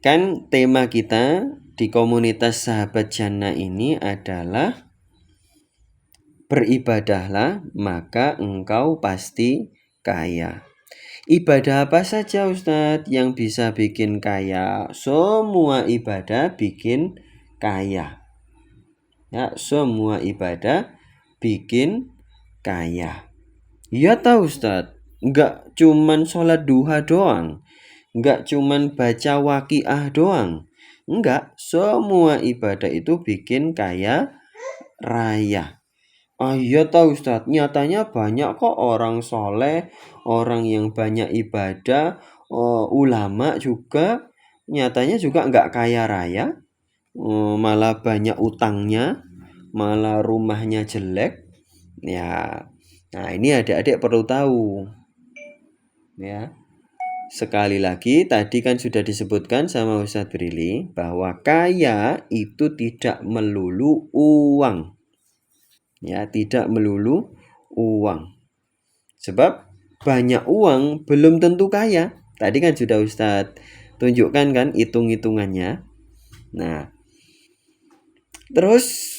Kan tema kita di komunitas Sahabat Jannah ini adalah beribadahlah maka engkau pasti kaya. Ibadah apa saja Ustadz yang bisa bikin kaya? Semua ibadah bikin kaya. Ya, semua ibadah bikin kaya. Ya tahu Ustadz, enggak cuman sholat duha doang, enggak cuman baca waqiah doang. Enggak, semua ibadah itu bikin kaya raya. Iya tahu Ustadz, nyatanya banyak kok orang soleh, orang yang banyak ibadah, ulama juga, nyatanya juga nggak kaya raya, malah banyak utangnya, malah rumahnya jelek. Ya, nah ini adik-adik perlu tahu. Ya, sekali lagi tadi kan sudah disebutkan sama Ustadz Brili bahwa kaya itu tidak melulu uang. Ya, tidak melulu uang. Sebab banyak uang belum tentu kaya. Tadi kan sudah Ustadz tunjukkan kan hitung-hitungannya. Nah, terus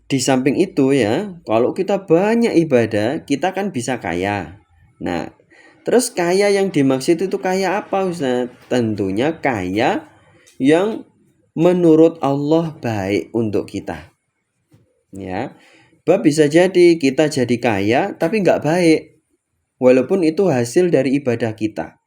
di samping itu ya, kalau kita banyak ibadah, kita kan bisa kaya. Nah, terus kaya yang dimaksud itu kaya apa Ustadz? Tentunya kaya yang menurut Allah baik untuk kita. Ya, bisa jadi kita jadi kaya tapi nggak baik, walaupun itu hasil dari ibadah kita.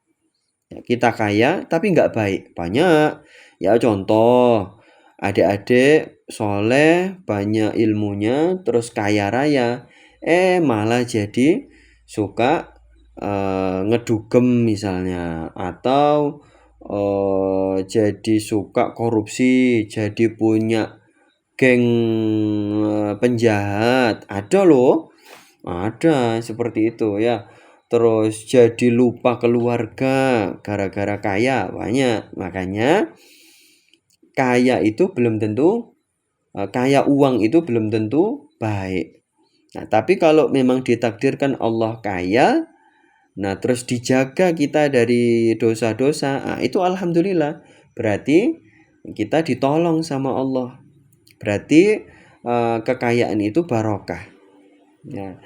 Ya, kita kaya tapi nggak baik. Banyak. Ya contoh, adik-adik soleh, banyak ilmunya, terus kaya raya. Malah jadi suka ngedugem misalnya. Atau jadi suka korupsi, jadi punya geng penjahat. Ada loh. Ada seperti itu ya. Terus jadi lupa keluarga gara-gara kaya, banyak. Makanya kaya itu belum tentu kaya uang itu belum tentu baik. Nah, tapi kalau memang ditakdirkan Allah kaya, nah terus dijaga kita dari dosa-dosa, nah, itu alhamdulillah. Berarti kita ditolong sama Allah. Berarti kekayaan itu barokah. Ya.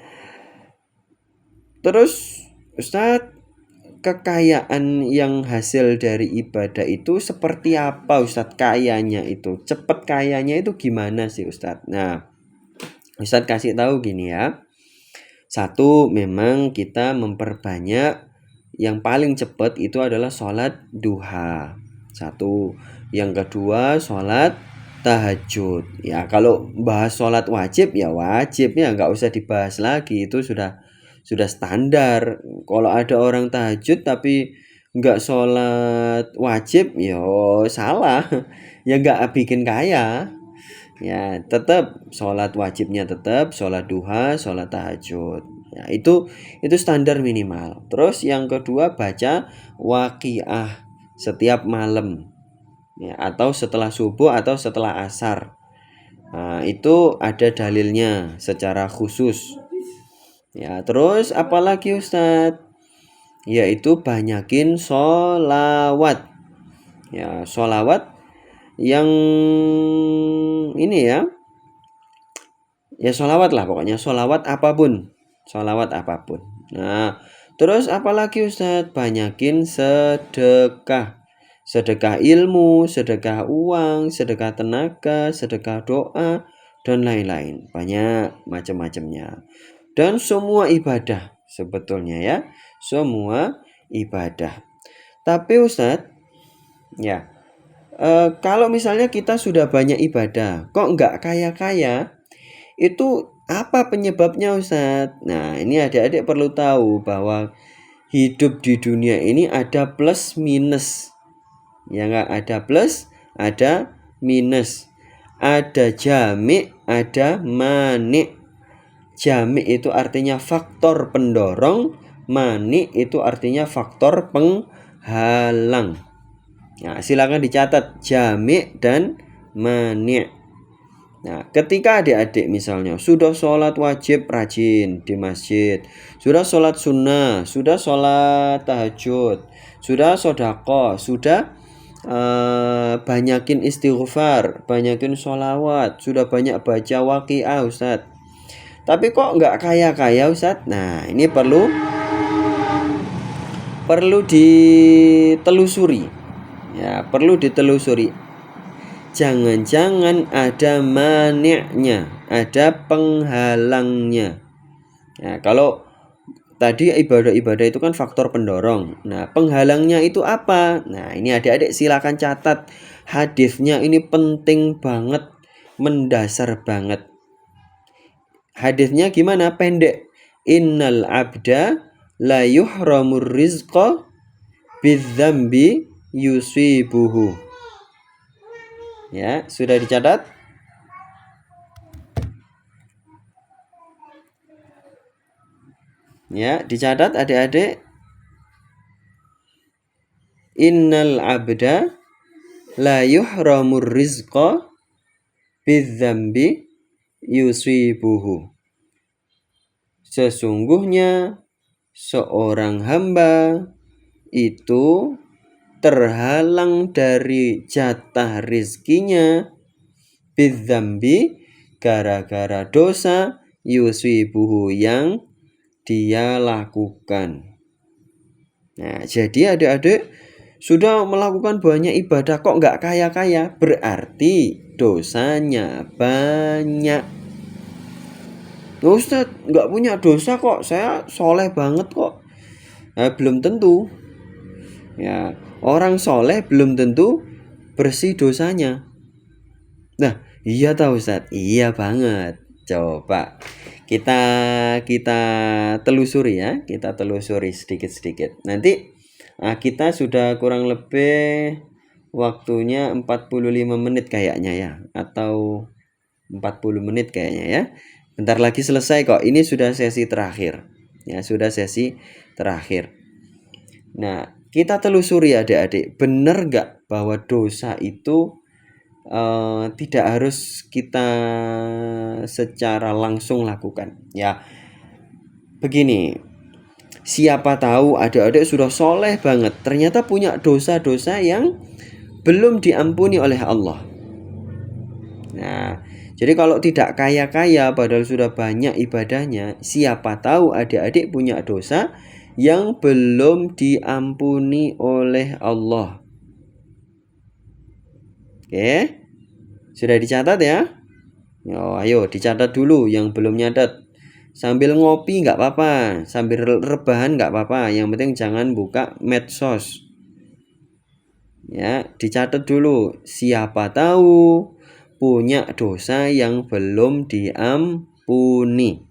Terus Ustadz, kekayaan yang hasil dari ibadah itu seperti apa Ustadz kayanya itu? Cepet kayanya itu gimana sih Ustadz? Nah, Ustadz kasih tahu gini ya. Satu, memang kita memperbanyak, yang paling cepat itu adalah sholat duha. Satu. Yang kedua, sholat tahajud. Ya, kalau bahas sholat wajib ya wajib ya, nggak usah dibahas lagi, itu sudah standar. Kalau ada orang tahajud tapi nggak sholat wajib, ya salah. Ya nggak bikin kaya. Ya, tetap sholat wajibnya, tetap sholat duha, sholat tahajud. Ya, itu standar minimal. Terus yang kedua, baca waqiah setiap malam. Ya, atau setelah subuh atau setelah asar. Nah, itu ada dalilnya secara khusus. Ya, terus apalagi Ustadz? Yaitu banyakin sholawat. Ya, sholawat yang ini ya. Ya sholawat lah, pokoknya sholawat apapun. Sholawat apapun. Nah, terus apalagi Ustadz? Banyakin sedekah. Sedekah ilmu, sedekah uang, sedekah tenaga, sedekah doa, dan lain-lain. Banyak macam-macamnya. Dan semua ibadah sebetulnya ya. Semua ibadah. Tapi Ustadz, ya, kalau misalnya kita sudah banyak ibadah, kok nggak kaya-kaya, itu apa penyebabnya Ustadz? Nah, ini adik-adik perlu tahu bahwa hidup di dunia ini ada plus minus. Ya nggak, ada plus, ada minus. Ada jami', ada mani'. Jami' itu artinya faktor pendorong, mani' itu artinya faktor penghalang. Nah, silakan dicatat jami' dan mani'. Nah, ketika adik-adik misalnya sudah sholat wajib rajin di masjid, sudah sholat sunnah, sudah sholat tahajud, sudah sodako, sudah banyakin istighfar, banyakin sholawat, sudah banyak baca waqiah Ustadz, tapi kok nggak kaya-kaya Ustadz. Nah, ini perlu ditelusuri. Ya, perlu ditelusuri. Jangan-jangan ada mani'nya, ada penghalangnya. Nah, kalau tadi ibadah-ibadah itu kan faktor pendorong. Nah, penghalangnya itu apa? Nah, ini adik-adik silakan catat. Hadisnya ini penting banget, mendasar banget. Hadisnya gimana? Pendek. Innal abda la yuhramur rizqa bidzambi yusibuhu. Ya, sudah dicatat? Ya, dicatat adik-adik. Innal abda la yuhramur rizqa bidzambi yusibuhu. Sesungguhnya seorang hamba itu terhalang dari jatah rizkinya bidzambi gara-gara dosa yusibuhu yang dia lakukan. Nah, jadi adik-adik sudah melakukan banyak ibadah kok nggak kaya-kaya, berarti dosanya banyak. Ustadz, nggak punya dosa kok, saya soleh banget kok. Nah, belum tentu. Ya, orang soleh belum tentu bersih dosanya. Nah, iya tahu Ustadz, iya banget. Coba kita telusuri ya, kita telusuri sedikit-sedikit. Nanti kita sudah kurang lebih waktunya 45 menit kayaknya ya, atau 40 menit kayaknya ya. Bentar lagi selesai kok. Ini sudah sesi terakhir. Ya, sudah sesi terakhir. Nah, kita telusuri adik-adik, benar nggak bahwa dosa itu tidak harus kita secara langsung lakukan. Ya, begini, siapa tahu adik-adik sudah soleh banget, ternyata punya dosa-dosa yang belum diampuni oleh Allah. Nah, jadi kalau tidak kaya-kaya padahal sudah banyak ibadahnya, siapa tahu adik-adik punya dosa yang belum diampuni oleh Allah. Oke, sudah dicatat ya? Ayo dicatat dulu yang belum nyatat. Sambil ngopi nggak apa-apa, sambil rebahan nggak apa-apa. Yang penting jangan buka medsos. Ya, dicatat dulu. Siapa tahu punya dosa yang belum diampuni.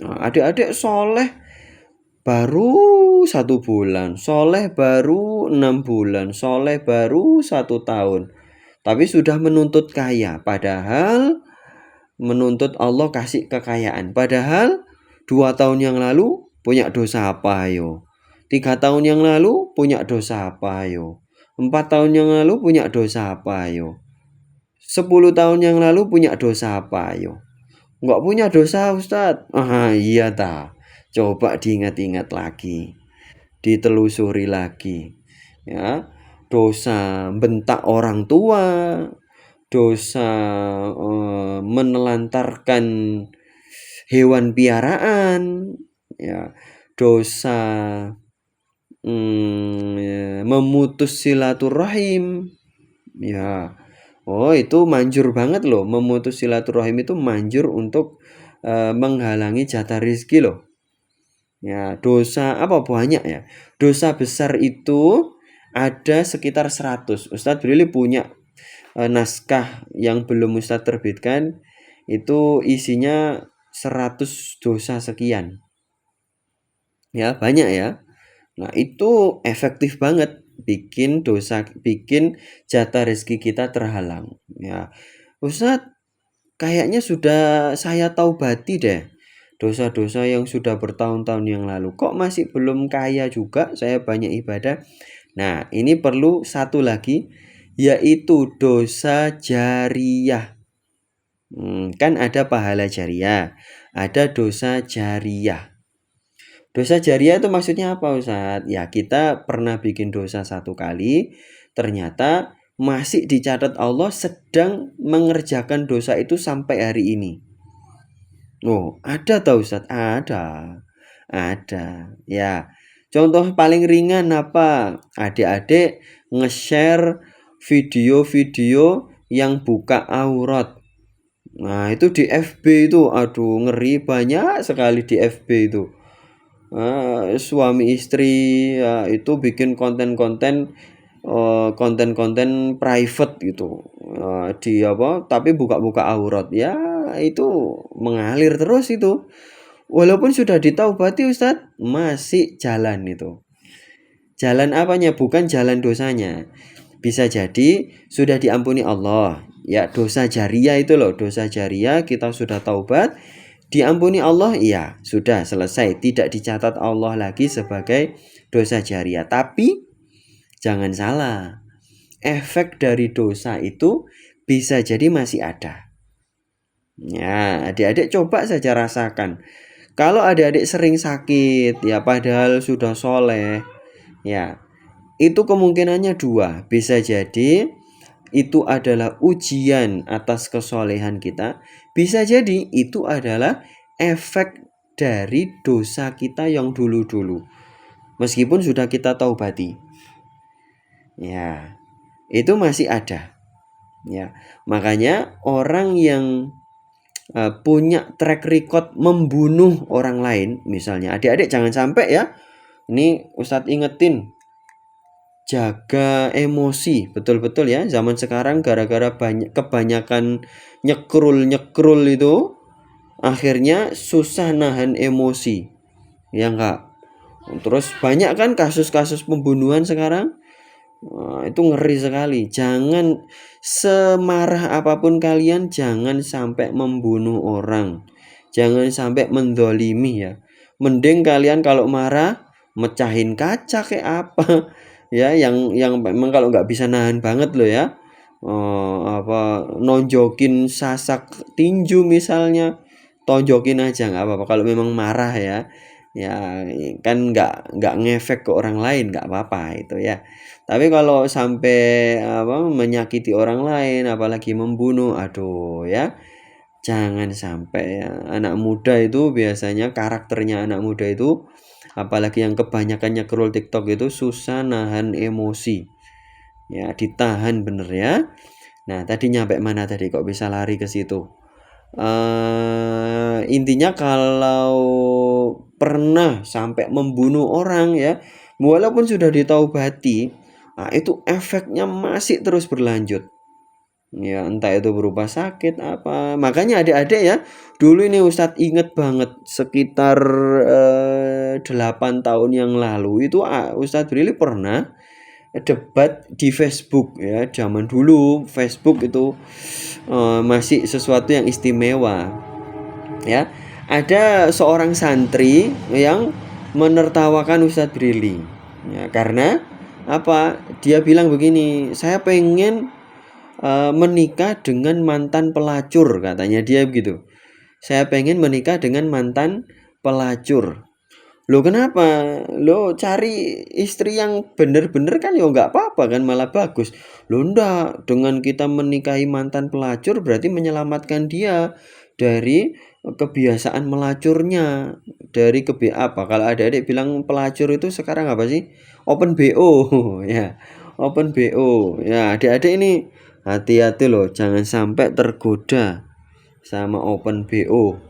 Nah, adik-adik soleh baru 1 bulan, soleh baru 6 bulan, soleh baru 1 tahun, tapi sudah menuntut kaya, padahal menuntut Allah kasih kekayaan, padahal 2 tahun yang lalu punya dosa apa ayo, 3 tahun yang lalu punya dosa apa ayo, 4 tahun yang lalu punya dosa apa ayo, 10 tahun yang lalu punya dosa apa ayo. Nggak punya dosa Ustadz. Iya ta. Coba diingat-ingat lagi, ditelusuri lagi. Ya, dosa bentak orang tua, dosa menelantarkan hewan piaraan, ya, dosa memutus silaturahim, ya. Oh, itu manjur banget loh, memutus silaturahim itu manjur untuk menghalangi jatah rezeki loh. Ya, dosa apa banyak ya? Dosa besar itu ada sekitar 100. Ustadz Brili punya naskah yang belum Ustadz terbitkan, itu isinya 100 dosa sekian. Ya, banyak ya. Nah, itu efektif banget bikin jatah rezeki kita terhalang. Ya, Ustadz, kayaknya sudah saya taubati deh dosa-dosa yang sudah bertahun-tahun yang lalu. Kok masih belum kaya juga, saya banyak ibadah. Nah, ini perlu satu lagi, yaitu dosa jariyah. Kan ada pahala jariyah, ada dosa jariyah. Dosa jariyah itu maksudnya apa Ustadz? Ya, kita pernah bikin dosa 1 kali, ternyata masih dicatat Allah sedang mengerjakan dosa itu sampai hari ini. Oh, ada tahu Ustaz? Ada. Ya. Contoh paling ringan apa? Adik-adik nge-share video-video yang buka aurat. Nah, itu di FB itu, aduh ngeri, banyak sekali di FB itu. Suami istri ya, itu bikin konten-konten konten-konten private gitu, di apa, tapi buka-buka aurat ya, itu mengalir terus itu. Walaupun sudah ditaubati Ustadz, masih jalan itu. Jalan apanya? Bukan jalan dosanya. Bisa jadi sudah diampuni Allah. Ya, dosa jariah itu loh, dosa jariah kita sudah taubat, diampuni Allah, iya, sudah selesai, tidak dicatat Allah lagi sebagai dosa jariah. Tapi jangan salah, efek dari dosa itu bisa jadi masih ada. Ya, adik-adik coba saja rasakan. Kalau adik-adik sering sakit, ya padahal sudah soleh, ya itu kemungkinannya dua. Bisa jadi itu adalah ujian atas kesolehan kita. Bisa jadi itu adalah efek dari dosa kita yang dulu-dulu, meskipun sudah kita taubati. Ya, itu masih ada. Ya, makanya orang yang punya track record membunuh orang lain, misalnya adik-adik jangan sampai ya. Ini Ustadz ingetin, jaga emosi betul-betul ya. Zaman sekarang gara-gara kebanyakan nyekrul itu, akhirnya susah nahan emosi, ya enggak. Terus banyak kan kasus-kasus pembunuhan sekarang. Itu ngeri sekali. Jangan semarah apapun kalian, jangan sampai membunuh orang, jangan sampai mendolimi ya. Mending kalian kalau marah mecahin kaca kayak apa ya, yang memang kalau nggak bisa nahan banget loh ya, nonjokin sasak tinju misalnya, tonjokin aja nggak apa-apa kalau memang marah ya. Ya kan nggak ngefek ke orang lain, nggak apa-apa itu ya. Tapi kalau sampai menyakiti orang lain, apalagi membunuh, aduh ya, jangan sampai ya. Anak muda itu biasanya karakternya anak muda itu, apalagi yang kebanyakan nyekrol TikTok itu, susah nahan emosi. Ya, ditahan bener ya. Nah, tadi nyampe mana tadi kok bisa lari ke situ? Intinya kalau pernah sampai membunuh orang ya, walaupun sudah ditaubati, nah itu efeknya masih terus berlanjut. Ya, entah itu berupa sakit apa. Makanya adik-adik ya, dulu ini Ustadz inget banget sekitar 8 tahun yang lalu itu Ustadz Brili pernah debat di Facebook ya. Zaman dulu Facebook itu masih sesuatu yang istimewa ya. Ada seorang santri yang menertawakan Ustadz Brili ya, karena apa? Dia bilang begini, saya pengen menikah dengan mantan pelacur, katanya dia begitu. Saya pengen menikah dengan mantan pelacur. Loh kenapa? Loh cari istri yang bener-bener kan ya nggak apa-apa kan, malah bagus. Loh enggak, dengan kita menikahi mantan pelacur berarti menyelamatkan dia dari kebiasaan melacurnya. Dari apa? Kalau adik-adik bilang pelacur itu sekarang apa sih? Open BO ya. Open BO. Ya, adik-adik ini hati-hati loh, jangan sampai tergoda sama Open BO.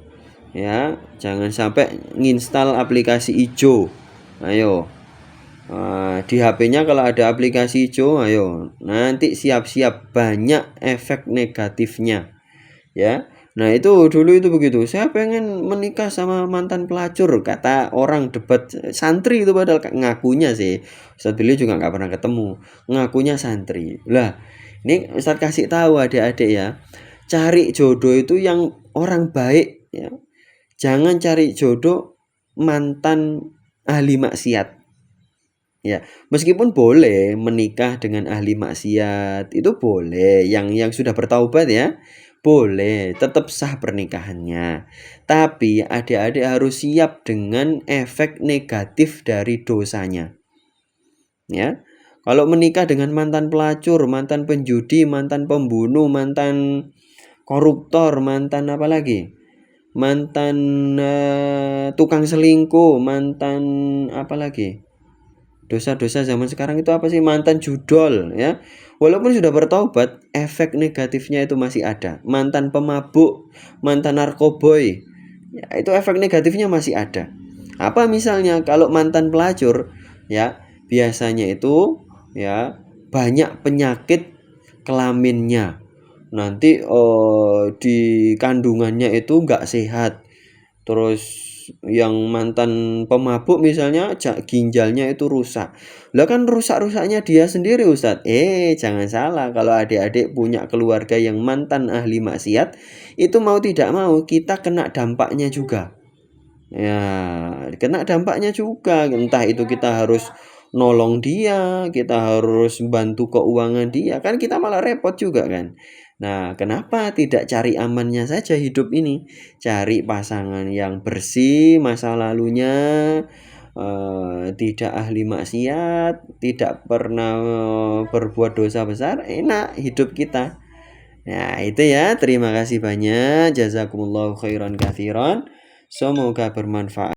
Ya, jangan sampai nginstal aplikasi hijau. Ayo, di HP-nya kalau ada aplikasi hijau, ayo nanti siap-siap banyak efek negatifnya. Ya, nah itu dulu itu begitu. Saya pengen menikah sama mantan pelacur, kata orang debat santri itu, padahal ngakunya sih Ustadz Billy juga nggak pernah ketemu, ngakunya santri. Lah, ini Ustadz kasih tahu adik-adik ya, cari jodoh itu yang orang baik ya. Jangan cari jodoh mantan ahli maksiat. Ya, meskipun boleh menikah dengan ahli maksiat, itu boleh, yang sudah bertaubat ya. Boleh, tetap sah pernikahannya. Tapi adik-adik harus siap dengan efek negatif dari dosanya. Ya. Kalau menikah dengan mantan pelacur, mantan penjudi, mantan pembunuh, mantan koruptor, mantan apa lagi? Mantan tukang selingkuh, mantan apa lagi? Dosa-dosa zaman sekarang itu apa sih? Mantan judol ya. Walaupun sudah bertobat, efek negatifnya itu masih ada. Mantan pemabuk, mantan narkoboy, ya, itu efek negatifnya masih ada. Apa misalnya kalau mantan pelacur, ya biasanya itu ya banyak penyakit kelaminnya. Nanti di kandungannya itu nggak sehat. Terus yang mantan pemabuk misalnya ginjalnya itu rusak. Lah kan rusak-rusaknya dia sendiri Ustadz. Jangan salah, kalau adik-adik punya keluarga yang mantan ahli maksiat, itu mau tidak mau kita kena dampaknya juga. Ya, kena dampaknya juga. Entah itu kita harus nolong dia, kita harus bantu keuangan dia, kan kita malah repot juga kan. Nah, kenapa tidak cari amannya saja hidup ini? Cari pasangan yang bersih masa lalunya, tidak ahli maksiat, tidak pernah berbuat dosa besar, enak hidup kita. Nah, itu ya. Terima kasih banyak. Jazakumullahu khairan katsiran. Semoga bermanfaat.